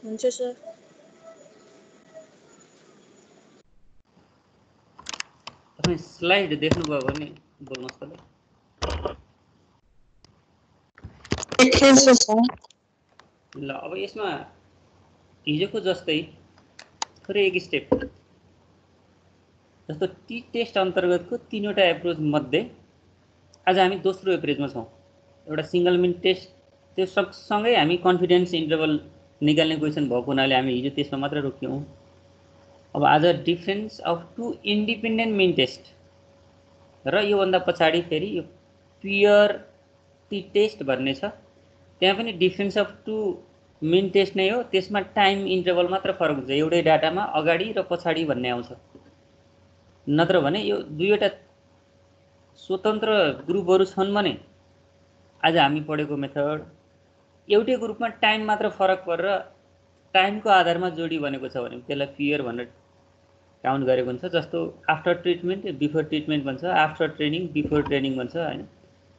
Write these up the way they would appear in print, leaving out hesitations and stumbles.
हुन्छ सर। तपाईँ स्लाइड देख्नुभयो भने बोल्नुहोस् त। ल अब यसमा हिजोको जस्तै थोरै एक स्टेप, जस्तो टी टेस्ट अन्तर्गतको 3वटा एप्रोच मध्ये आज हामी दोस्रो एप्रोचमा छौँ। एउटा सिंगल मिन टेस्ट, त्यो सँगै हामी कन्फिडेन्स इन्टरभल निकाल्ने क्वेसन भएको हुनाले हामी हिजो त्यसमा मात्र रोक्यौँ। अब आज difference of 2 independent mean test र योभन्दा पछाडि फेरि यो पियर टी टेस्ट भन्ने छ, त्यहाँ पनि डिफरेन्स अफ 2 मिन टेस्ट नै हो, त्यसमा टाइम इन्टरभल मात्र फरक हुन्छ, एउटै डाटामा अगाडि र पछाडि भन्ने आउँछ। नत्र भने यो दुईवटा स्वतन्त्र ग्रुपहरू छन् भने आज हामी पढेको मेथड एउटै ग्रुपमा टाइम मात्र फरक परेर टाइमको आधारमा जोडी बनेको छ भने त्यसलाई पियर भनेर काउन्ट गरेको हुन्छ। जस्तो आफ्टर ट्रिटमेन्ट बिफोर ट्रिटमेन्ट भन्छ, आफ्टर ट्रेनिङ बिफोर ट्रेनिङ भन्छ हैन।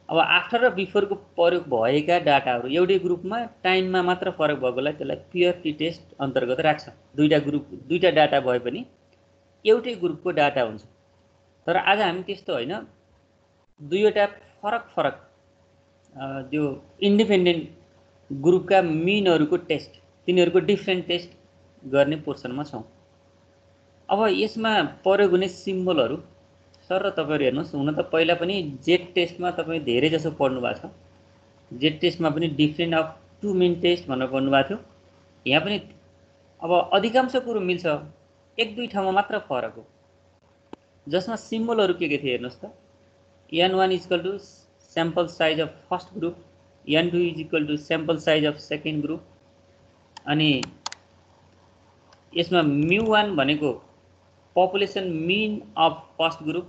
अब आफ्टर र बिफोरको प्रयोग भएका डाटाहरू एउटै ग्रुपमा टाइममा मात्र फरक भएकोलाई त्यसलाई पियर टी टेस्ट अन्तर्गत राख्छ। दुईटा डाटा भए पनि एउटै ग्रुपको डाटा हुन्छ। तर आज हामी त्यस्तो होइन, दुईवटा फरक त्यो इन्डिपेन्डेन्ट ग्रुपका मिनहरूको टेस्ट, तिनीहरूको डिफ्रेन्ट टेस्ट गर्ने पोर्सनमा छौँ। अब यसमा प्रयोग हुने सिम्बलहरू सर र तपाईँहरू हेर्नुहोस्, हुन त पहिला पनि जेड टेस्टमा तपाईँ धेरै जसो पढ्नु भएको छ। जेड टेस्टमा पनि डिफ्रेन्ट अफ 2 मिन टेस्ट भनेर पढ्नु भएको थियो। यहाँ पनि अब अधिकांश कुरो मिल्छ, एक दुई ठाउँमा मात्र फरक हो। जसमा सिम्बलहरू के थिए हेर्नुहोस् त। n1 equal to sample size of first group, n2 is equal to sample size of second group, अनि यसमा μ1 भनेको population mean of first group,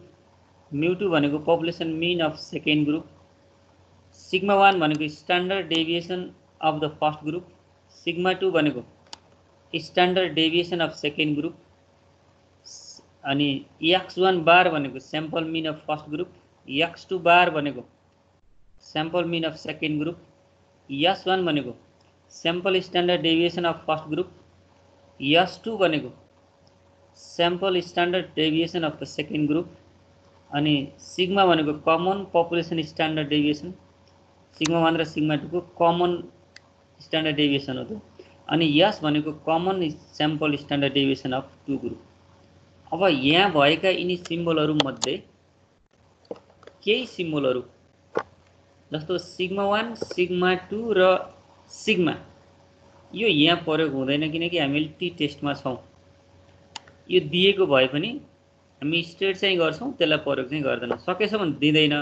μ2 भनेको population mean of second group, sigma 1 भनेको standard deviation of the first group, sigma 2 भनेको standard deviation of second group, अनि x1 bar भनेको sample mean of first group, x2 bar भनेको sample mean of second group, s1 भनेको sample standard deviation of first group, s2 भनेको sample standard deviation of the second group, अनि sigma भनेको common population standard deviation, sigma 1 र sigma 2 को common standard deviation हो त्यो, अनि यस भनेको common sample standard deviation of 2 group. अब यहाँ भएका यिनी सिम्बलहरू मध्ये केही सिम्बलहरू जस्तो सिग्मा 1, सिग्मा 2 र सिग्मा यो यहाँ प्रयोग हुँदैन, किनकि हामीले टी टेस्टमा छौँ। यो दिएको भए पनि हामी स्ट्रेट चाहिँ गर्छौँ, त्यसलाई प्रयोग चाहिँ गर्दैन, सकेसम्म दिँदैन।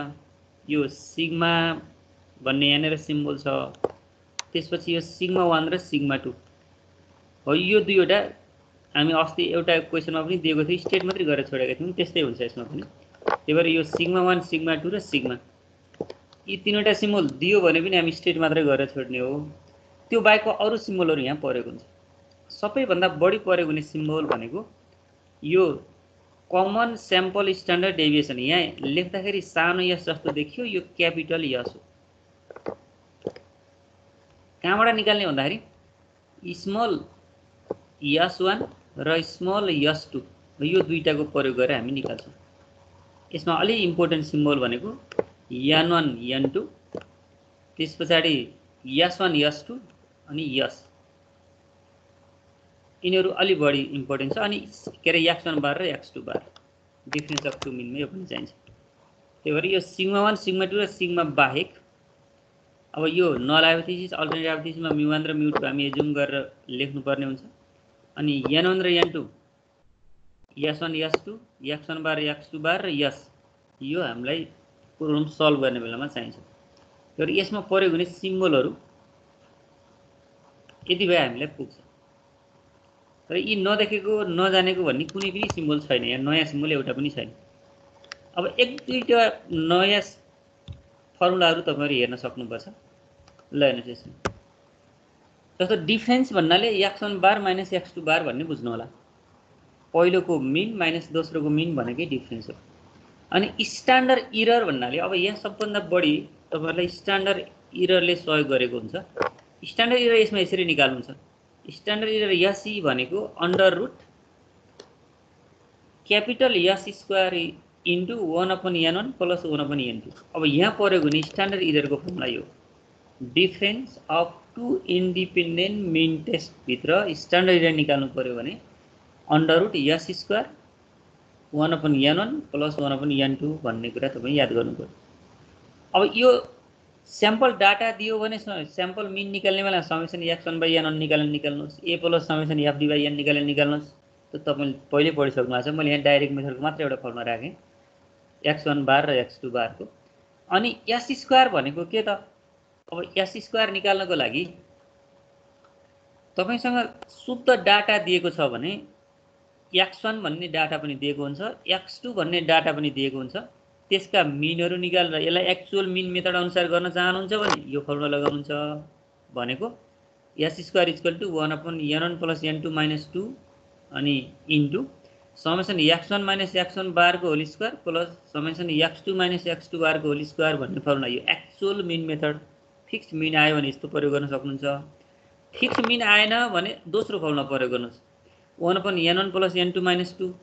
यो सिग्मा भन्ने यहाँनिर सिम्बल छ, त्यसपछि यो सिग्मा 1 र सिग्मा 2 हो। यो दुईवटा हामी अस्ति एउटा क्वेसनमा पनि दिएको थियो, स्टेट मात्रै गरेर छोडेका थियौँ, त्यस्तै हुन्छ यसमा पनि। त्यही भएर यो सिग्मा 1, सिग्मा 2 र सिग्मा यी तीनवटा सिम्बल दियो भने पनि हामी स्टेट मात्रै गरेर छोड्ने हो। त्यो बाहेकको अरू सिम्बलहरू यहाँ प्रयोग हुन्छ। सबैभन्दा बढी प्रयोग हुने सिम्बल भनेको यो कमन स्याम्पल स्ट्यान्डर्ड डेभिएसन। यहाँ लेख्दाखेरि सानो यस जस्तो देखियो, यो क्यापिटल यस हो। कहाँबाट निकाल्ने भन्दाखेरि स्मल s1 र स्मल s2 यो दुईटाको प्रयोग गरेर हामी निकाल्छौँ। यसमा अलि इम्पोर्टेन्ट सिम्बल भनेको n1 n2, त्यस पछाडि s1 s2 अनि यस, यिनीहरू अलि बढी इम्पोर्टेन्ट छ। अनि के अरे x1 बार र x2 बार डिफ्रेन्स अफ 2 मिनमा यो पनि चाहिन्छ। त्यही भएर यो सिग्मा 1, सिग्मा 2 र सिग्मा बाहेक अब यो नल हाइपोथेसिस, अल्टरनेट हाइपोथेसिसमा μ1 र μ2 हामी एजुम गरेर लेख्नुपर्ने हुन्छ। अनि n1 र n2, s1 s2, x1 बार x2 बार र यस, यो हामीलाई प्रोब्लम सल्भ गर्ने बेलामा चाहिन्छ। तर यसमा प्रयोग हुने सिम्बलहरू यति भए हामीलाई पुग्छ। तर यी नदेखेको नजानेको भन्ने कुनै पनि सिम्बल छैन, यहाँ नयाँ सिम्बल एउटा पनि छैन। अब एक दुईवटा नयाँ फर्मुलाहरू तपाईँहरू हेर्न सक्नुपर्छ। ल हेर्नुहोस् यसमा, जस्तो डिफ्रेन्स भन्नाले x1 बार माइनस x2 बार भन्ने बुझ्नु होला। पहिलोको मिन माइनस दोस्रोको मिन भनेकै डिफ्रेन्स हो। अनि स्ट्यान्डर्ड इरर भन्नाले अब यहाँ सबभन्दा बढी तपाईँहरूलाई स्ट्यान्डर्ड इररले सहयोग गरेको हुन्छ। स्ट्यान्डर्ड इरर यसमा यसरी निकाल्नुहुन्छ, स्ट्यान्डर्ड इरर यस ई भनेको under root capital S square into 1/n1 plus 1/n2। अब यहाँ प्रयोग हुने स्ट्यान्डर्ड इररको फर्मुला यो difference of two independent mean test भित्र स्ट्यान्डर्ड इरर निकाल्नु पर्यो भने under root S square 1/n1 plus 1/n2 भन्ने कुरा तपाईँ याद गर्नु पर्यो। अब यो स्याम्पल डाटा दियो भने स्याम्पल मिन निकाल्ने बेला समेसन x1/n1 निकाल्नुहोस्, a प्लस समेसन f/n निकाल्नुहोस्। त्यो तपाईँले पहिले पढिसक्नु भएको छ। मैले यहाँ डाइरेक्ट मेथडको मात्र एउटा फर्मुला राखेँ x1 बार र x2 बारको। अनि s स्क्वायर भनेको के त? अब s स्क्वायर निकाल्नको लागि तपाईसँग शुद्ध डाटा दिएको छ भने x1 भन्ने डाटा पनि दिएको हुन्छ, x2 भन्ने डाटा पनि दिएको हुन्छ। त्यसका मिनहरू निकालेर यसलाई एक्चुअल मिन मेथड अनुसार गर्न चाहनुहुन्छ भने यो फर्मुला लगाउनुहुन्छ भनेको s square equal to 1/n1 plus n2 minus 2 अनि into summation x1 minus x1 बारको whole square plus summation x2 minus x2 बारको होल स्क्वायर भन्ने फर्मुला। यो actual mean method fixed mean आयो भने यस्तो प्रयोग गर्न सक्नुहुन्छ। फिक्स्ड मिन आएन भने दोस्रो फर्मुला प्रयोग गर्नुहोस् 1/n1 plus n2 minus 2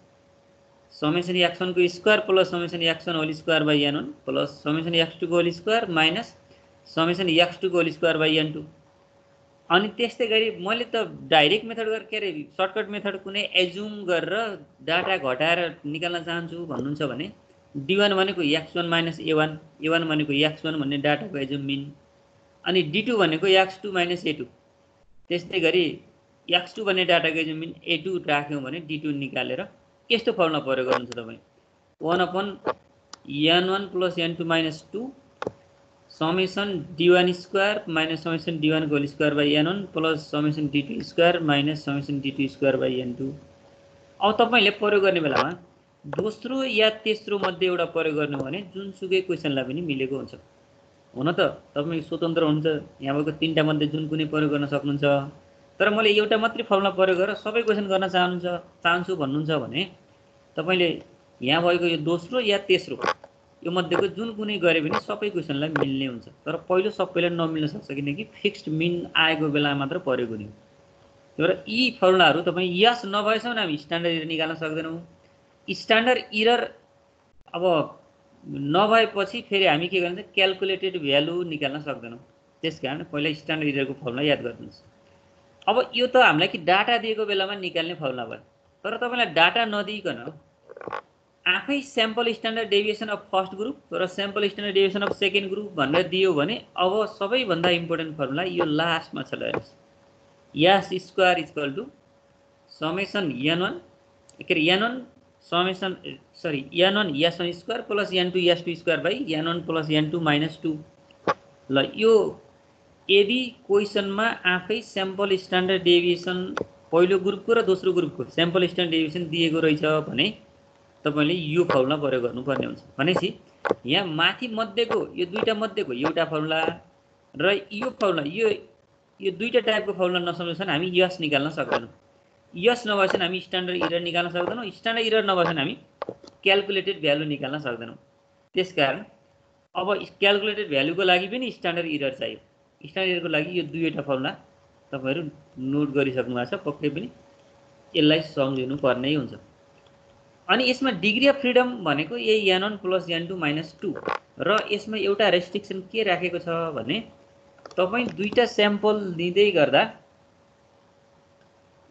summation x1 को square plus summation x1 whole square by n1 plus summation x2 को whole square minus summation x2 को होल स्क्वायर बाई n2। अनि त्यस्तै गरी मैले त डाइरेक्ट मेथड गरेर के अरे सर्टकट मेथड कुनै एज्युम गरेर डाटा घटाएर निकाल्न चाहन्छु भन्नुहुन्छ भने d1 भनेको x1 माइनस a1 भनेको x1 भन्ने डाटाको एज्युम मिन अनि d2 भनेको x2 माइनस a2। त्यस्तै गरी x2 भन्ने डाटाको एज्युम मिन a2 राख्यौँ भने d2 निकालेर यस्तो फर्मुला प्रयोग गर्नुहुन्छ तपाईँ 1/n1 plus n2 minus 2 summation d1 square minus summation d1 को whole square by n1 plus summation d2 square minus summation d2 square by n2। अब तपाईँले प्रयोग गर्ने बेलामा दोस्रो या तेस्रो मध्ये एउटा प्रयोग गर्नु भने जुनसुकै क्वेसनलाई पनि मिलेको हुन्छ। हुन त तपाईँ स्वतन्त्र हुनुहुन्छ, यहाँ भएको तीनटा मध्ये जुन कुनै प्रयोग गर्न सक्नुहुन्छ। तर मैले एउटा मात्रै फर्मुला प्रयोग गरेर सबै क्वेसन गर्न चाहन्छु भन्नुहुन्छ भने तपाईले यहाँ भएको यो दोस्रो या तेस्रो यो मध्येको जुन कुनै गरे पनि सबै क्वेसनलाई मिल्ने हुन्छ। तर पहिलो सबैलाई नमिल्न सक्छ किनकि फिक्स्ड मिन आएको बेला मात्र प्रयोग हुने हो। तर यी फर्मुलाहरू तपाईँ यस नभएसम्म हामी स्ट्यान्डर्ड इरर निकाल्न सक्दैनौँ। स्ट्यान्डर्ड इरर अब नभएपछि फेरि हामी के गर्छौँ क्याल्कुलेटेड भ्यालु निकाल्न सक्दैनौँ। त्यसकारण पहिला स्ट्यान्डर्ड इररको फर्मुला याद गरिदिनुहोस्। अब यो त हामीलाई कि डाटा दिएको बेलामा निकाल्ने फर्मुला भयो। तर तपाईँलाई डाटा नदिइकन आफै sample standard deviation of first group र sample standard deviation of second group भनेर दियो भने अब सबैभन्दा इम्पोर्टेन्ट फर्मुला यो लास्टमा छ। हेर्नुहोस् S square equal to summation n1 के अरे n1 summation n1 s1 square plus n2 s2 square by n1 plus n2 minus 2। ल यो यदि क्वेसनमा आफै स्याम्पल स्ट्यान्डर्ड डेभिएसन पहिलो ग्रुपको र दोस्रो ग्रुपको स्याम्पल स्ट्यान्डर्ड डेभिएसन दिएको रहेछ भने तपाईले यो फर्मुला प्रयोग गर्नुपर्ने हुन्छ। भनेपछि यहाँ माथि मध्येको यो दुईटा मध्येको एउटा फर्मुला र यो फर्मुला यो दुईटा टाइपको फर्मुला नसम्झेसम्म हामी यस निकाल्न सक्दैनौँ। यस नभएसम्म हामी स्ट्यान्डर्ड इरर निकाल्न सक्दैनौँ। स्ट्यान्डर्ड इरर नभएसम्म हामी क्याल्कुलेटेड भ्यालु निकाल्न सक्दैनौँ। त्यसकारण अब क्याल्कुलेटेड भ्यालुको लागि पनि स्ट्यान्डर्ड इरर चाहियो। स्ट्यान्डर्ड इररको लागि यो दुईवटा फर्मुला तपाईहरु नोट गरिसक्नु भएको छ, पक्कै पनि यसलाई सम्झिनु पर्नै हुन्छ। अनि यसमा डिग्री अफ फ्रिडम भनेको यही n1 प्लस n2 माइनस 2 र यसमा एउटा रेस्ट्रिक्सन के राखेको छ भने तपाईं दुईटा स्याम्पल दिँदै गर्दा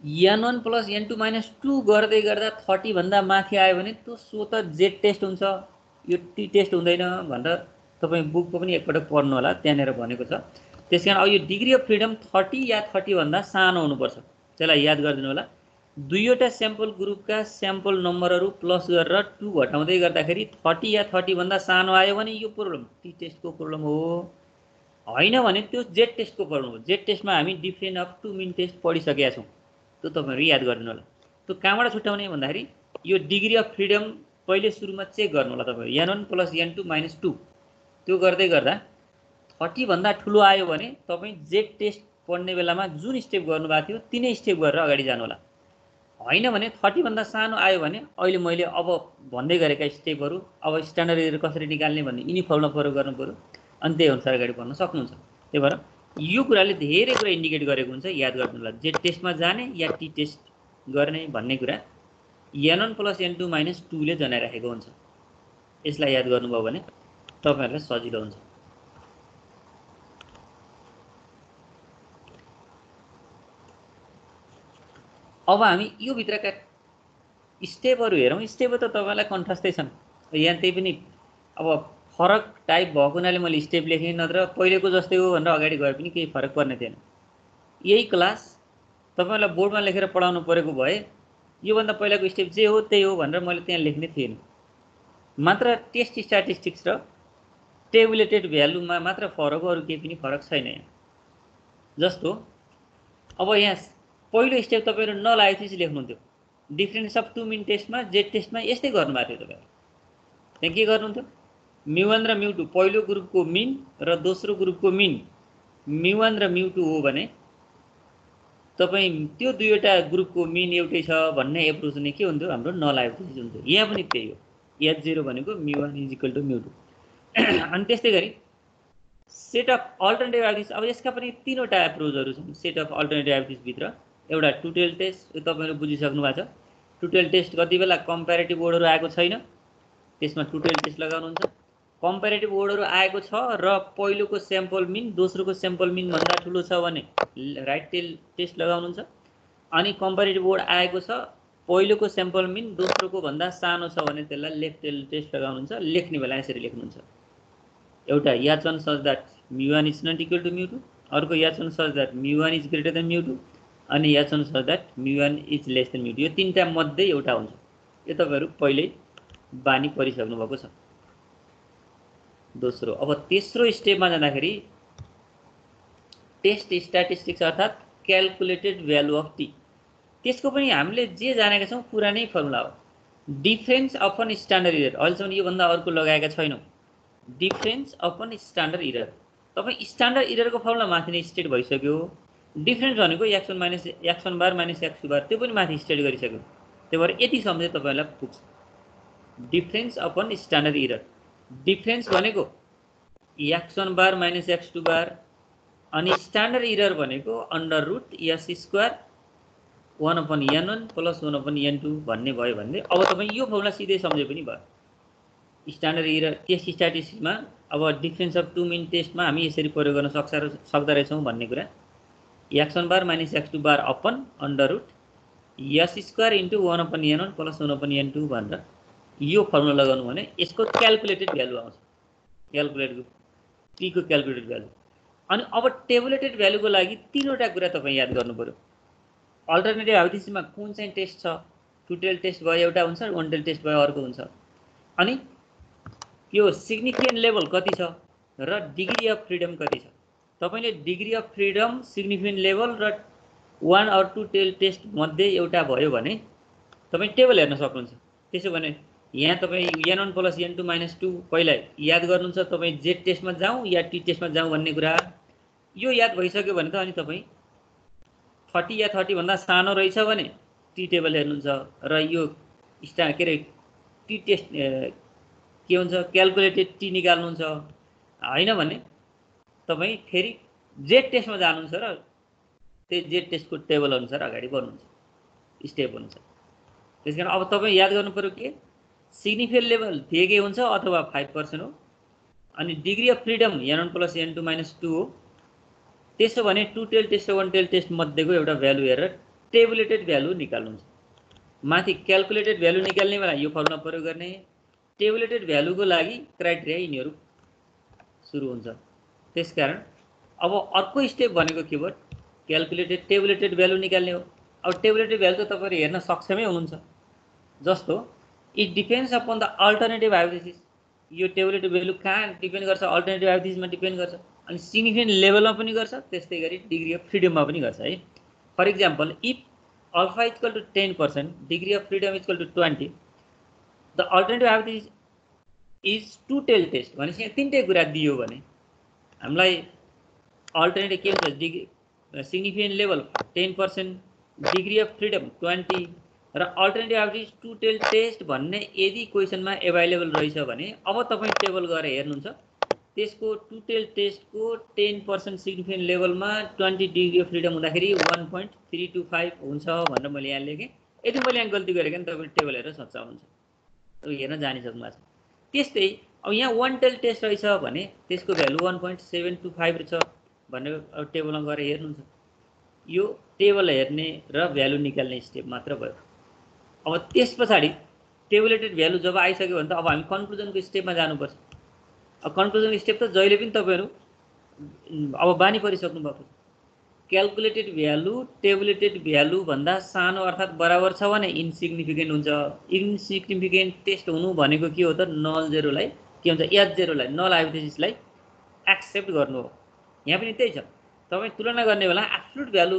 n1 प्लस n2 माइनस 2 गर्दै गर्दा 30 भन्दा माथि आयो भने त्यो स्वत जेड टेस्ट हुन्छ, यो टी टेस्ट हुँदैन भनेर तपाईं बुकको पनि एकपटक पढ्नु होला, त्यहाँनेर भनेको छ। त्यसकारण अब यो डिग्री अफ फ्रिडम 30 या 30 भन्दा सानो हुनुपर्छ। त्यसलाई याद गरिदिनु होला। दुईवटा स्याम्पल ग्रुपका स्याम्पल नम्बरहरू प्लस गरेर 2 घटाउँदै गर्दाखेरि 30 या 30 भन्दा सानो आयो भने यो प्रब्लम टी टेस्टको प्रब्लम हो, हैन भने त्यो जेड टेस्टको प्रब्लम हो। जेड टेस्टमा हामी different of two mean test पढिसकेका छौँ, त्यो तपाईहरु याद गरिदिनु होला। त्यो कहाँबाट छुट्याउने भन्दाखेरि यो डिग्री अफ फ्रिडम पहिले सुरुमा चेक गर्नु होला तपाईहरु n1 प्लस n2 माइनस 2 त्यो गर्दै गर्दा 30 भन्दा ठुलो आयो भने तपाई जेड टेस्ट पढ्ने बेलामा जुन स्टेप गर्नुभएको थियो तिनै स्टेप गरेर अगाडि जानु होला। हैन भने 30 भन्दा सानो आयो भने अहिले मैले अब भन्दै गरेका स्टेपहरु अब स्ट्यान्डर्ड इरर कसरी निकाल्ने भन्ने यिनी फर्मुला प्रयोग गर्नु पर्यो अनि त्यही अनुसार अगाडि बढ्न सक्नुहुन्छ। त्यही भएर यो कुराले धेरै कुरा इन्डिकेट गरेको हुन्छ, याद गर्नुलाई। जेड टेस्टमा जाने या टी टेस्ट गर्ने भन्ने कुरा n1 + n2 - 2 ले जनाइराखेको हुन्छ। यसलाई याद गर्नुभयो भने तपाईहरुलाई सजिलो हुन्छ। अब हामी यो भित्रका स्टेपहरु हेरौं। स्टेप त तपाईलाई कन्ठस्तै छन्, यहाँ त्यही पनि अब फरक टाइप भएको हुनाले मैले स्टेप लेखेँ, नत्र पहिलेको जस्तै हो भनेर अगाडि गए पनि केही फरक पर्ने थिएन। यही क्लास तपाईलाई बोर्डमा लेखेर पढाउनु परेको भए यो भन्दा पहिलाको स्टेप जे हो त्यही हो भनेर मैले त्यहाँ लेख्ने थिएन। मात्र टेस्ट स्ट्याटिस्टिक्स र टेबुलेटेड भ्यालुमा मात्र फरक हो, अरु केही पनि फरक छैन यहाँ। जस्तो अब यहाँ पहिलो स्टेप तपाईहरु नल आइएफएसी लेख्नुहुन्थ्यो। डिफरेन्स अफ टु मिन टेस्टमा जेड टेस्टमा यस्तै गर्नुभएको थियो तपाईहरु। त्यहाँ के गर्नुहुन्थ्यो, μ1 र μ2 पहिलो ग्रुपको मिन र दोस्रो ग्रुपको मिन μ1 र μ2 हो भने तपाई त्यो दुईवटा ग्रुपको मिन एउटै छ भन्ने एप्रोच नै के हुन्थ्यो, हाम्रो नल आइएफएसी हुन्थ्यो। यहाँ पनि त्यही हो, h0 भनेको μ1 = μ2। अनि त्यस्तै गरी सेट अफ अल्टरनेटिभ हाइपोथेसिस। अब यसका पनि तीनवटा एप्रोचहरु छन् सेट अफ अल्टरनेटिभ हाइपोथेसिस भित्र। एउटा टु टेल टेस्ट, यो तपाईहरु बुझिसक्नु भएको छ। टु टेल टेस्ट कति बेला कम्प्यारेटिभ ओर्डर आएको छैन त्यसमा टु टेल टेस्ट लगाउनुहुन्छ। कम्प्यारेटिभ ओर्डर आएको छ र पहिलोको स्याम्पल मिन दोस्रोको स्याम्पल मिन भन्दा ठुलो छ भने राइट टेल टेस्ट लगाउनुहुन्छ। अनि कम्प्यारेटिभ ओर्डर आएको छ पहिलोको स्याम्पल मिन दोस्रोको भन्दा सानो छ भने त्यसलाई लेफ्ट टेल टेस्ट लगाउनुहुन्छ। लेख्ने बेला यसरी लेख्नुहुन्छ, एउटा h1 such that μ1 is not equal to μ2, अर्को h1 such that μ1 is greater than μ2, अनि h1 such that μ1 is less than μ2। यो तीनटा मध्ये एउटा हुन्छ। यो तपाईहरु पहिले बानी परिसक्नु भएको छ। दोस्रो, अब तेस्रो स्टेपमा जाँदाखेरि टेस्ट स्ट्याटिस्टिक्स अर्थात क्याल्कुलेटेड भ्यालु अफ टी। त्यसको पनि हामीले जे जानेका छौं पुरानै फर्मुला हो, डिफरेन्स अपन स्ट्यान्डर्ड इरर। अहिलेसम्म यो भन्दा अर्को लगाएका छैनौं। डिफरेन्स अपन स्ट्यान्डर्ड इरर, तपाई स्ट्यान्डर्ड इररको फर्मुला माथि नै स्टेट भइसक्यो। डिफरेन्स भनेको x1 बार - x2 बार, त्यो पनि माथि स्टेट गरिसक्यो। त्यही भएर यति सम्झे तपाईलाई पुग्छ। Difference upon standard error, difference भनेको x1 बार - x2 बार, अनि स्ट्यान्डर्ड इरर भनेको √s² 1/n1 + 1/n2 भन्ने भयो भने अब तपाई यो फर्मुला सिधै सम्झे पनि भयो। स्ट्यान्डर्ड इरर टेस्ट स्ट्याटिस्टिक्समा अब डिफरेन्स अफ टु मिन टेस्टमा हामी यसरी प्रयोग गर्न सक्दा रहेछौं भन्ने कुरा, x1 बार - x2 बार अपन √s² * 1/n1 + 1/n2 भनेर यो फर्मुला लगाउनु भने यसको क्याल्कुलेटेड भ्यालु आउँछ। क्याल्कुलेटेड टी को क्याल्कुलेटेड भ्यालु। अनि अब टेबुलेटेड भ्यालुको लागि तीनवटा कुरा तपाई याद गर्नु पर्यो। अल्टरनेटिभ हाइपोथेसिसमा कुन चाहिँ टेस्ट छ, टु टेल टेस्ट भयो एउटा हुन्छ, वन टेल टेस्ट भयो अर्को हुन्छ। अनि यो सिग्निफिकेन्ट लेभल कति छ र डिग्री अफ फ्रिडम कति छ। तपाईले degree of freedom, significant level र वन अर टु टेल टेस्ट मध्ये एउटा भयो भने तपाई टेबल हेर्न सक्नुहुन्छ। त्यसो भने यहाँ तपाई n1 + n2 - 2 पहिला याद गर्नुहुन्छ। तपाई जेड टेस्टमा जाउँ या टी टेस्टमा जाउँ भन्ने कुरा यो याद भइसक्यो भने त अनि तपाई 30 या 30 भन्दा सानो रहेछ भने टी टेबल हेर्नुहुन्छ र यो के रे टी टेस्ट के हुन्छ क्याल्कुलेटेड टी निकाल्नुहुन्छ। हैन भने तपाई फेरि जेड टेस्टमा जानुहुन्छ र त्यही जेड टेस्टको टेबल अनुसार अगाडि बढ्नुहुन्छ स्टेप अनुसार। त्यसकारण अब तपाई याद गर्नु पर्यो के सिग्निफिकेन्ट लेभल दिएकै हुन्छ अथवा 5% हो। अनि degree of freedom n1 + n2 - 2 हो। त्यसो भने टु टेल टेस्ट र वन टेल टेस्ट मध्येको एउटा भ्यालु हेरेर टेबुलेटेड भ्यालु निकाल्नुहुन्छ। माथि क्याल्कुलेटेड भ्यालु निकाल्ने बेला यो फर्मुला प्रयोग गर्ने। टेबुलेटेड भ्यालुको लागि क्राइटेरिया यिनीहरू सुरु हुन्छ। त्यसकारण अब अर्को स्टेप भनेको के भयो, क्याल्कुलेटेड टेबुलेटेड भ्यालु निकाल्ने हो। अब टेबुलेटेड भ्यालु त तपाईहरु हेर्न सक्षमै हुनुहुन्छ। जस्तो it depends upon the alternative hypothesis. यो टेबुलेटेड भ्यालु कहाँ डिपेन्ड गर्छ, अल्टरनेटिभ हाइपोथेसिसमा डिपेन्ड गर्छ। अनि सिग्निफिकेन्ट लेभलमा पनि गर्छ, त्यस्तै गरी डिग्री अफ फ्रिडममा पनि गर्छ है। For example if alpha = 10%, degree of freedom = 20, the alternative hypothesis is two tail test भनेपछि यहाँ तीनटै कुरा दियो भने हामीलाई अल्टरनेटिभ के हुन्छ, degree significant level 10%, degree of freedom 20 र alternative hypothesis two tail test भन्ने यदि क्वेशनमा एभाइलेबल रहेछ भने अब तपाई टेबल गएर हेर्नुहुन्छ त्यसको टु टेल टेस्टको 10% सिग्निफिकेन्ट लेभलमा 20 डिग्री अफ फ्रिडम हुँदाखेरि 1.325 हुन्छ भनेर मैले यहाँ लेखेँ। यदि मैले यहाँ गल्ती गरेको नि तपाईँले टेबल हेरेर सच्चा हुन्छ, तपाईँ हेर्न जानिसक्नु भएको छ। त्यस्तै अब यहाँ 1 टेल टेस्ट रहेछ भने त्यसको भ्यालु 1.725 रहेछ भनेर अब टेबलमा गएर हेर्नुहुन्छ। यो टेबल हेर्ने र भ्यालु निकाल्ने स्टेप मात्र भयो। अब त्यस पछाडि टेबुलेटेड भ्यालु जब आइसक्यो भने त अब हामी कन्क्लुजनको स्टेपमा जानुपर्छ। अब कन्क्लुजन स्टेप त जहिले पनि तपाईँहरू अब बानी परिसक्नु भएको छ। क्यालकुलेटेड भ्यालु टेबुलेटेड भ्यालु भन्दा सानो अर्थात् बराबर छ भने इन्सिग्निफिकेन्ट हुन्छ। इन्सिग्निफिकेन्ट टेस्ट हुनु भनेको के हो त, नल जेरोलाई के हुन्छ, एच जेरोलाई नल हाइपोथेसिसलाई एक्सेप्ट गर्नु हो। यहाँ पनि त्यही छ, तपाईँ तुलना गर्ने बेला एब्सोल्युट भ्यालु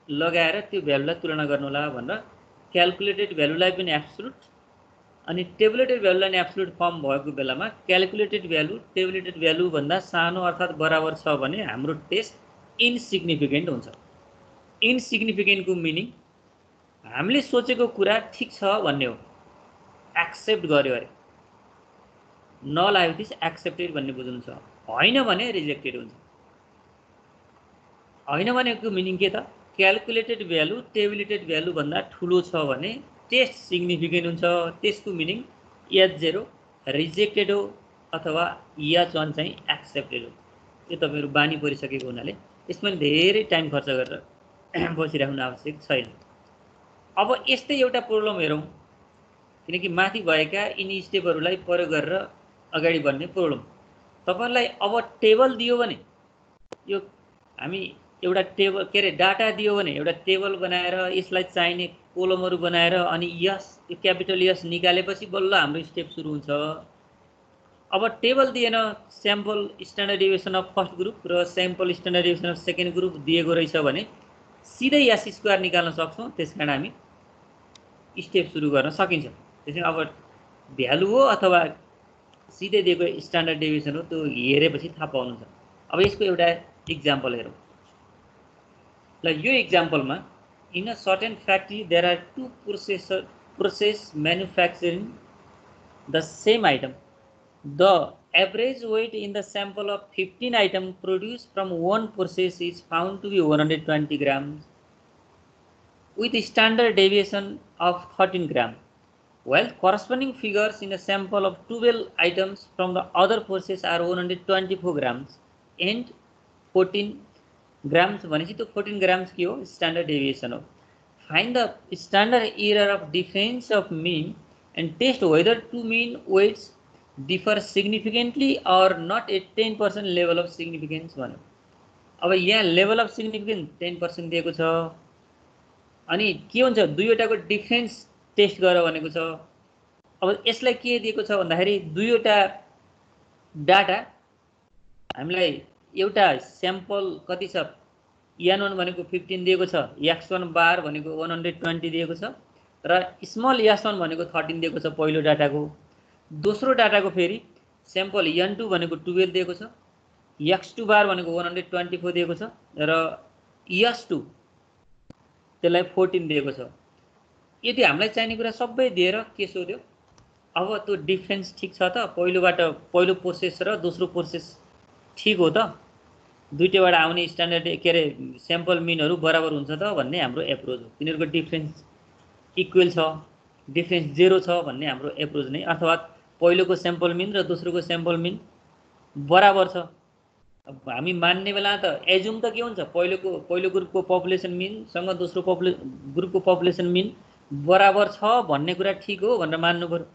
लगाएर त्यो भ्यालुलाई तुलना गर्नु होला भनेर क्यालकुलेटेड भ्यालुलाई पनि एब्सोल्युट अनि टेबुलेटेड भ्यालुलाई नि एब्सोल्युट फर्म भएको बेलामा क्यालकुलेटेड भ्यालु टेबुलेटेड भ्यालु भन्दा सानो अर्थात् बराबर छ भने हाम्रो टेस्ट इन्सिग्निफिकेन्ट हुन्छ। इन्सिग्निफिकेन्टको मिनिङ हामीले सोचेको कुरा ठिक छ भन्ने हो, एक्सेप्ट गर्यो अरे, नल हाइपोथेसिस एक्सेप्टेड भन्ने बुझ्नु छ। होइन भने रिजेक्टेड हुन्छ। होइन भनेको मिनिङ के त, क्यालकुलेटेड भ्यालु टेबुलेटेड भ्यालु भन्दा ठुलो छ भने टेस्ट सिग्निफिकेन्ट हुन्छ। त्यसको मिनिङ H0 रिजेक्टेड हो अथवा H1 चाहिँ एक्सेप्टेड हो। यो तपाईँहरू बानी परिसकेको हुनाले यसमा धेरै टाइम खर्च गरेर बसिराख्नु आवश्यक छैन। अब यस्तै एउटा प्रब्लम हेरौँ, किनकि माथि भएका यिनी स्टेपहरूलाई प्रयोग गरेर अगाडि बढ्ने प्रब्लम। तपाईँलाई अब टेबल दियो भने यो हामी एउटा टेबल के अरे डाटा दियो भने एउटा टेबल बनाएर यसलाई चाहिने कोलमहरू बनाएर अनि यस क्यापिटल यस निकालेपछि बल्ल हाम्रो स्टेप सुरु हुन्छ। अब टेबल दिएन, sample standard deviation of first group र sample standard deviation of second group दिएको रहेछ भने सिधै एस स्क्वायर निकाल्न सक्छौँ। त्यसकारण हामी स्टेप सुरु गर्न सकिन्छ। त्यसैले अब भ्यालु हो अथवा सिधै दिएको स्ट्यान्डर्ड डेभिएसन हो त्यो हेरेपछि थाहा पाउनुहुन्छ। अब यसको एउटा इक्जाम्पल हेरौँ। ल यो इक्जाम्पलमा in a certain factory there are two process manufacturing the same item. The average weight in the sample of 15 items produced from one process is found to be 120 grams with standard deviation of 13 grams, while corresponding figures in a sample of 12 items from the other process are 124 grams and 14 grams. भनेपछि त्यो 14 grams के हो, standard deviation हो। Find the standard error of difference of mean and test whether two mean weights differ significantly or not at 10% level of significance भन्यो। अब यहाँ level of significance 10% दिएको छ अनि के हुन्छ, दुईवटाको डिफरेन्स टेस्ट गर भनेको छ। अब यसलाई के दिएको छ भन्दाखेरि दुईवटा डाटा हामीलाई एउटा स्याम्पल कति छ, N1 भनेको 15 दिएको छ, X1 बार भनेको 120 दिएको छ र स्मल S1 भनेको 13 दिएको छ पहिलो डाटाको। दोस्रो डाटाको फेरि स्याम्पल N2 भनेको 12 दिएको छ, X2 बार भनेको 124 दिएको छ र S2 त्यसलाई 14 दिएको छ। यदि हामीलाई चाहिने कुरा सबै दिएर के सोध्यो, अब त्यो डिफरेन्स ठिक छ त, पहिलो प्रोसेस र दोस्रो प्रोसेस ठिक हो त, दुईटैबाट आउने स्ट्यान्डर्ड के अरे स्याम्पल मिनहरू बराबर हुन्छ त भन्ने हाम्रो एप्रोच हो। तिनीहरूको डिफरेन्स इक्वल छ, डिफरेन्स 0 छ भन्ने हाम्रो एप्रोच नै, अथवा पहिलोको स्याम्पल मिन र दोस्रोको स्याम्पल मिन बराबर छ। अब हामी मान्ने बेला त एजुम त के हुन्छ, पहिलो ग्रुपको पपुलेसन मिनसँग दोस्रो ग्रुपको पपुलेसन मिन बराबर छ भन्ने कुरा ठिक हो भनेर मान्नु पर्यो।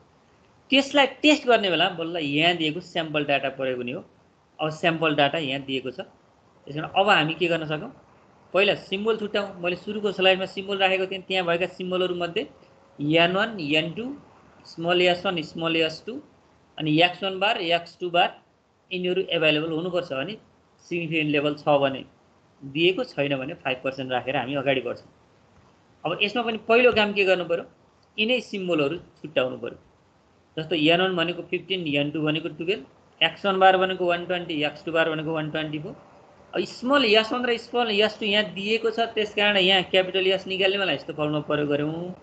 त्यसलाई टेस्ट गर्ने बेला बल्ल यहाँ दिएको स्याम्पल डाटा प्रयोग हुने हो। अब स्याम्पल डाटा यहाँ दिएको छ, त्यसैले अब हामी के गर्न सकौँ, पहिला सिम्बल छुट्याउँ। मैले सुरुको स्लाइडमा सिम्बल राखेको थिएँ, त्यहाँ भएका सिम्बलहरूमध्ये N1 N2 small S1 small S2 अनि X1 बार X2 बार यिनीहरू एभाइलेबल हुनुपर्छ। अनि सिग्निफिकेन्ट लेभल छ भने दिएको, छैन भने 5% राखेर हामी अगाडि बढ्छौँ। अब यसमा पनि पहिलो काम के गर्नु पर्यो, यिनै सिम्बलहरू छुट्याउनु पर्यो। जस्तो N1 भनेको 15, N2 भनेको 12, X1 बार भनेको 120, X2 बार भनेको 124। अब स्मल S1 र स्मल S2 यहाँ दिएको छ, त्यसकारण यहाँ क्यापिटल S निकाल्ने बेला यस्तो फर्मुला प्रयोग गऱ्यौँ।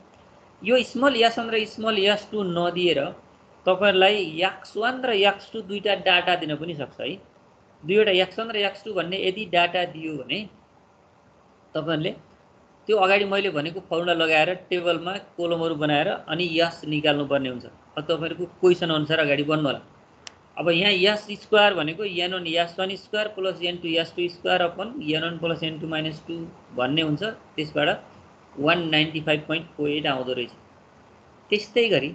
यो स्मल S1 र स्मल S2 नदिएर तपाईहरुलाई x1 र x2 दुईटा डाटा दिन पनि सक्छ है। दुईवटा x1 र x2 भन्ने यदि डाटा दियो भने तपाईहरुले त्यो अगाडि मैले भनेको फर्मुला लगाएर टेबलमा कोलमहरु बनाएर अनि यस निकाल्नु पर्ने हुन्छ। अब तपाईहरुको क्वेशन अनुसार अगाडि बढ्नु होला। अब यहाँ यस स्क्वायर भनेको n1 s1 square plus n2 s2 square upon n1 plus n2 minus 2 भन्ने हुन्छ। त्यसबाट 195.48 आउँदो रहेछ। त्यस्तै गरी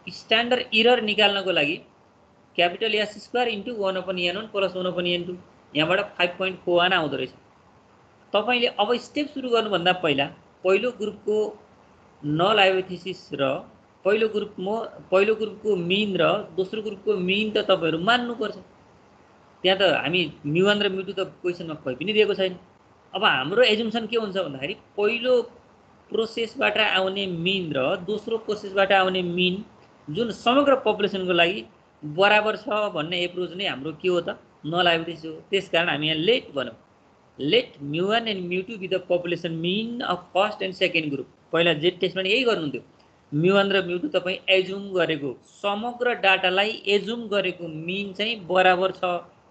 स्ट्यान्डर्ड एरर निकाल्नको लागि capital S square into 1 upon n1 plus 1 upon n2 यहाँबाट 5.41 आउँदो रहेछ। तपाईले अब स्टेप सुरु गर्नुभन्दा पहिला पहिलो ग्रुपको नल हाइपोथेसिस र पहिलो ग्रुपको मिन र दोस्रो ग्रुपको मिन त तपाईहरु मान्नु पर्छ। त्यहाँ त हामी μ1 र μ2 त क्वेशनमा खै पनि दिएको छैन। अब हाम्रो एजुम्सन के हुन्छ भन्दाखेरि पहिलो प्रोसेसबाट आउने मिन र दोस्रो प्रोसेसबाट आउने मिन जुन समग्र पपुलेसनको लागि बराबर छ भन्ने एप्रोच नै हाम्रो के हो त नल हाइपोथेसिस हो। त्यसकारण हामी यहाँ लेट भनौं let μ1 and μ2 be the population mean of first and second group। पहिला जेट टेस्टमा यही गर्नुहुन्थ्यो। μ1 र μ2 तपाई एजुम गरेको समग्र डाटालाई एजुम गरेको मिन चाहिँ बराबर छ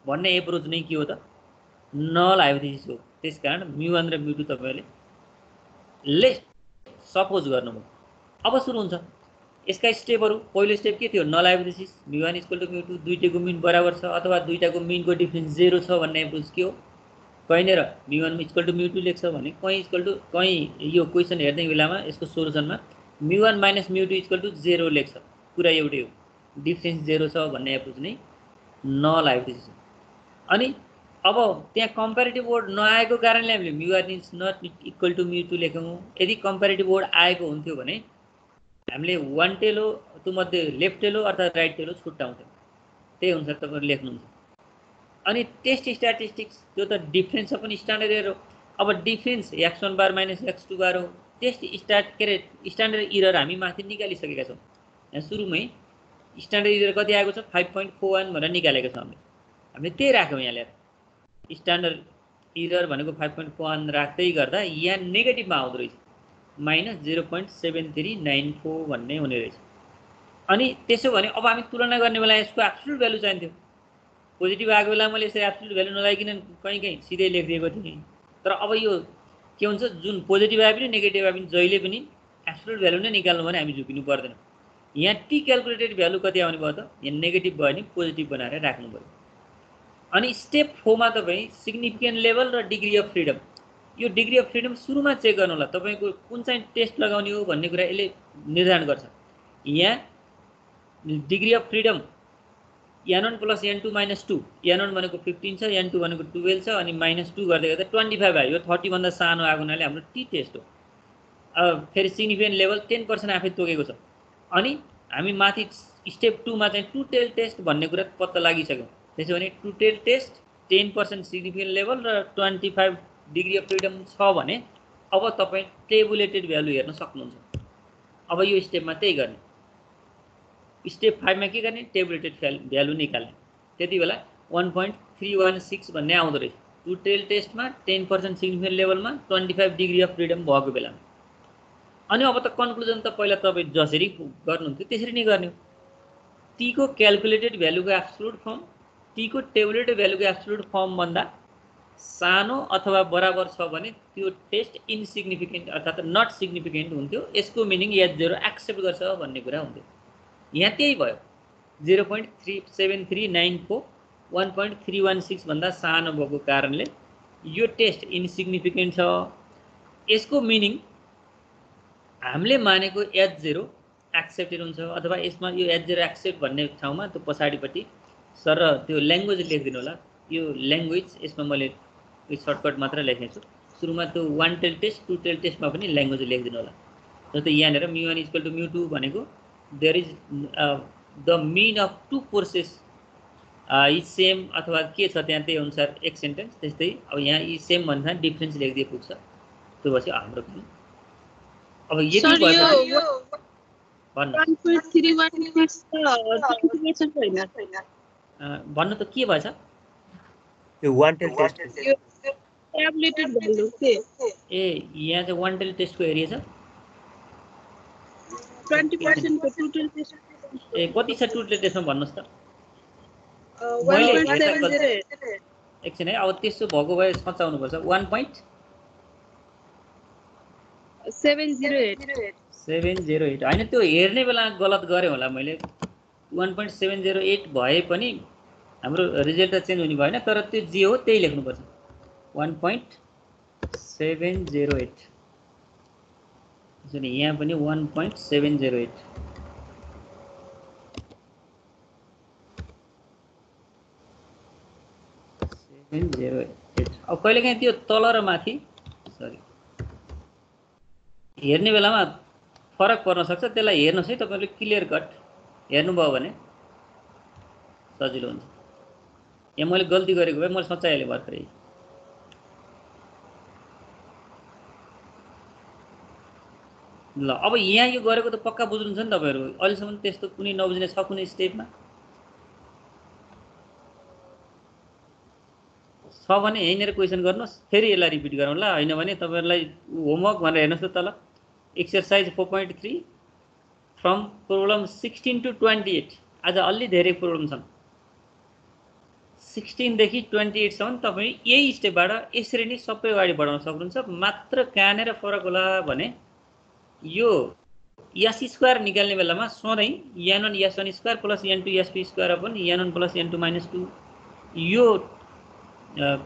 भन्ने एप्रोच नै के हो त नल हाइपोथेसिस हो। त्यसकारण μ1 र μ2 तपाईले लेट सपोज गर्नुभयो। अब सुरु हुन्छ यसका स्टेपहरु। पहिलो स्टेप के थियो नल हाइपोथेसिस μ1 = μ2 दुईटैको मिन बराबर छ अथवा दुईटाको मिनको डिफरेन्स 0 छ भन्ने एप्रोच के हो। कहीँनेर μ1 = μ2 लेख्छ भने कहीं यो क्वेशन हेर्ने बेलामा यसको सोलुसनमा μ1 - μ2 = 0 लेख्छ। कुरा एउटै हो डिफरेन्स 0 छ भन्ने एप्रोच नै नल हाइपोथेसिस हो। अनि अब त्यहाँ कम्प्यारेटिभ वर्ड नआएको कारणले हामीले μ1 is not equal to μ2 लेख्यौं। यदि कम्प्यारेटिभ वर्ड आएको हुन्थ्यो भने हामीले वान टेलो त्यो मध्ये लेफ्ट टेलो अथवा राइट टेलो छुट्याउँथ्यौं। त्यही अनुसार तपाईहरु लेख्नुहुन्छ। अनि टेस्ट स्ट्याटिस्टिक्स त्यो त डिफरेन्स पनि स्ट्यान्डर्ड एरर हो। अब डिफरेन्स x1 बार माइनस x2 बार हो। टेस्ट स्ट्यान्डर्ड एरर हामी माथि निकालिसकेका छौं। यहाँ सुरुमै स्ट्यान्डर्ड एरर कति आएको छ 5.41 भनेर निकालेका छौं हामीले त्यही राख्यौं यहाँ ल्याएर। स्ट्यान्डर्ड एरर भनेको 5.41 राख्दै गर्दा यहाँ नेगेटिभमा आउँदो रहेछ -0.7394 भन्ने हुने रहेछ। अनि त्यसो भने अब हामी तुलना गर्ने बेला यसको एब्सोल्युट भ्यालु चाहिन्थ्यो। पोजिटिभ आएको बेला मैले यसरी एब्सोल्युट भ्यालु नलागिकन कहीं सिधै लेखिदिएको थिएँ। तर अब यो के हुन्छ जुन पोजिटिभ आए पनि नेगेटिभ आए पनि जहिले पनि एब्सोल्युट भ्यालु नै निकाल्नु भने हामी झुकिनु पर्दैन। यहाँ टी क्याल्कुलेटेड भ्यालु कति आउने भयो त यहाँ नेगेटिभ भयो नि पोजिटिभ बनाएर राख्नु पर्यो। अनि स्टेप 4 मा तपाई सिग्निफिकेन्ट लेभल र डिग्री अफ फ्रीडम यो डिग्री अफ फ्रीडम सुरुमा चेक गर्नु होला। तपाईको कुन चाहिँ टेस्ट लगाउने हो भन्ने कुरा यसले निर्धारण गर्छ। यहाँ degree of freedom n1 + n2 - 2 n1 भनेको 15 छ n2 भनेको 12 छ अनि -2 गर्दै गर्दा 25 आयो। यो 30 भन्दा सानो आएको हुनाले हाम्रो टी टेस्ट हो। अब फेरि सिग्निफिकेन्ट लेभल 10% आफै तोकेको छ। अनि हामी माथि स्टेप 2 मा चाहिँ टु टेल टेस्ट भन्ने कुरा पत्ता लागिसक्यौं। त्यसो भने two tail test 10% significant level र 25 डिग्री अफ फ्रीडम छ भने अब तपाई टेबुलेटेड भ्यालु हेर्न सक्नुहुन्छ। अब यो स्टेपमा त्यही गर्ने। स्टेप 5 मा के गर्ने टेबुलेटेड भ्यालु निकाल्ने। त्यति बेला 1.316 भन्ने आउँदो रहेछ टु टेल टेस्टमा 10% सिग्निफिकेन्ट लेभलमा 25 डिग्री अफ फ्रीडम भएको बेलामा। अनि अब त कन्क्लुजन त पहिला तपाई जसरी गर्नुहुन्थ्यो त्यसरी नै गर्ने हो। टी को क्याल्कुलेटेड भ्यालुको एब्सोल्युट फर्म टी को टेबुलेटेड भ्यालुको एब्सोल्युट फर्म भन्दा सानो अथवा बराबर छ भने त्यो टेस्ट इनसिग्निफिकेन्ट अर्थात नट सिग्निफिकेन्ट हुन्थ्यो। यसको मिनिङ H0 एक्सेप्ट गर्छ भन्ने कुरा हुन्थ्यो। यहाँ त्यही भयो 0.7394 1.316 भन्दा सानो भएको कारणले यो टेस्ट इनसिग्निफिकेन्ट छ। यसको मिनिङ हामीले मानेको H0 एक्सेप्टेड हुन्छ अथवा यसमा यो H0 एक्सेप्ट भन्ने ठाउँमा त्यो पछाडीपट्टि सर त्यो ल्याङ्ग्वेज लेखिदिनु होला। यो ल्याङ्ग्वेज यसमा मैले सर्टकट मात्र लेखेको छु। सुरुमा त्यो one tail test two tail टेस्टमा पनि ल्याङ्ग्वेज लेखिदिनु होला। जस्तै यहाँनेर μ1 = μ2 भनेको there is the mean of two forces is same अथवा के छ त्यहाँ त्यही अनुसार एक सेन्टेन्स। त्यस्तै अब यहाँ इज सेम भन्दा डिफरेन्स लेखिदिए पुग्छ। त्यो भएपछि हाम्रो काम अब यति भयो भन्नु त के भएछ यो वान टेल टेस्ट ट्याब्लेटेड भ्यालु के ए यहाँ चाहिँ वान टेल टेस्टको एरिया छ 20% को टु टेल टेस्ट ए कति छ टुटले टेस्टमा भन्नुहोस् त 1.708 एकछिन है अब त्यसो भएको भए सचाउनु पर्छ 1.708 हैन त्यो हेर्ने बेला गलत गरे होला मैले 1.708 भए पनि हाम्रो रिजल्ट त चेन्ज हुने भएन तर त्यो जे हो त्यही लेख्नु पर्छ 1.708 त्यसैले यहाँ पनि 1.708 अब कहिलेकाहीँ त्यो तल र माथि सरी हेर्ने बेलामा फरक पर्न सक्छ त्यसलाई हेर्नुहोस् है तपाईहरुले क्लियर कट हेर्नुभयो भने सजिलो हुन्छ यहाँ मैले गल्ती गरेको भए मैले सचाइहालेँ भर्खरै ल अब यहाँ यो गरेको त पक्का बुझ्नुहुन्छ नि तपाईहरु अहिलेसम्म त्यस्तो कुनै नबुझ्ने छ कुनै स्टेपमा छ भने यहीँनेर क्वेशन गर्नुहोस् फेरि यसलाई रिपिट गरौँ ल हैन भने तपाईहरुलाई होमवर्क भनेर हेर्नुहोस् त तल एक्सरसाइज 4.3 फ्रम प्रब्लम 16 to 28 आज अलि धेरै प्रब्लम छन् 16 देखि 28 सम्म तपाई यही स्टेपबाट यसरी नै सबै अगाडि बढाउन सक्नुहुन्छ मात्र कहाँनेर फरक होला भने यो s स्क्वायर निकाल्ने बेलामा सधैं n1 s1 square plus n2 sp square upon n1 plus n2 minus 2 यो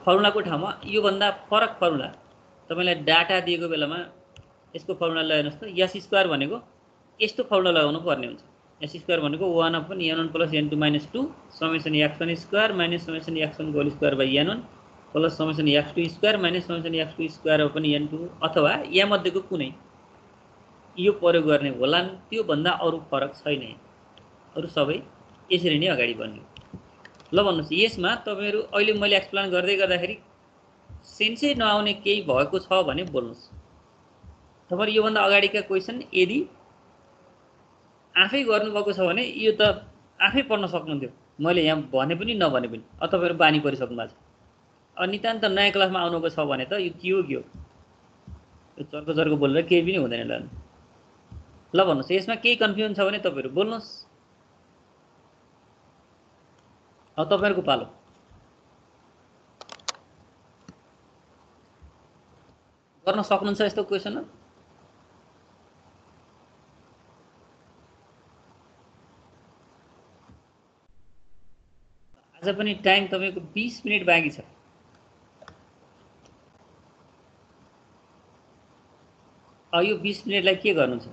फर्मुलाको ठाउँमा यो भन्दा फरक फर्मुला तपाईलाई डाटा दिएको बेलामा यसको फर्मुला लगाउनुस् त s स्क्वायर भनेको यस्तो फर्मुला लगाउनु पर्ने हुन्छ s स्क्वायर भनेको 1 upon n1 plus n2 minus 2 summation x1 square minus summation x1 whole square by n1 plus summation x2 square minus summation x2 square upon n2 अथवा या मध्येको कुनै यो प्रयोग गर्ने होला त्यो भन्दा अरु फरक छैन अरु सबै यसरी नै अगाडि बढ्ने ल भन्नुस् यसमा तपाईहरु अहिले मैले एक्सप्लेन गर्दै गर्दाखेरि सेन्सै नआउने केही भएको छ भने बोल्नुस् तपाईहरु यो भन्दा अगाडिका क्वेशन यदि आफै गर्नु भएको छ भने यो त आफै पढ्न सक्नुहुन्थ्यो मैले यहाँ भने पनि नभने पनि तपाईहरु बानी परिसक्नु भएको छ अनि नितान्त नयाँ क्लासमा आउनुको छ भने त यो के हो यो चर्को बोलेर केही पनि हुँदैन ल भन्नुस् यसमा केही कन्फ्युजन छ भने तपाईहरु बोल्नुस् अब तपाईहरुको पालो गर्न सक्नुहुन्छ यस्तो क्वेशन आज पनि टाइम तपाईको 20 मिनेट बाँकी छ अब यो 20 मिनेटलाई के गर्नुहुन्छ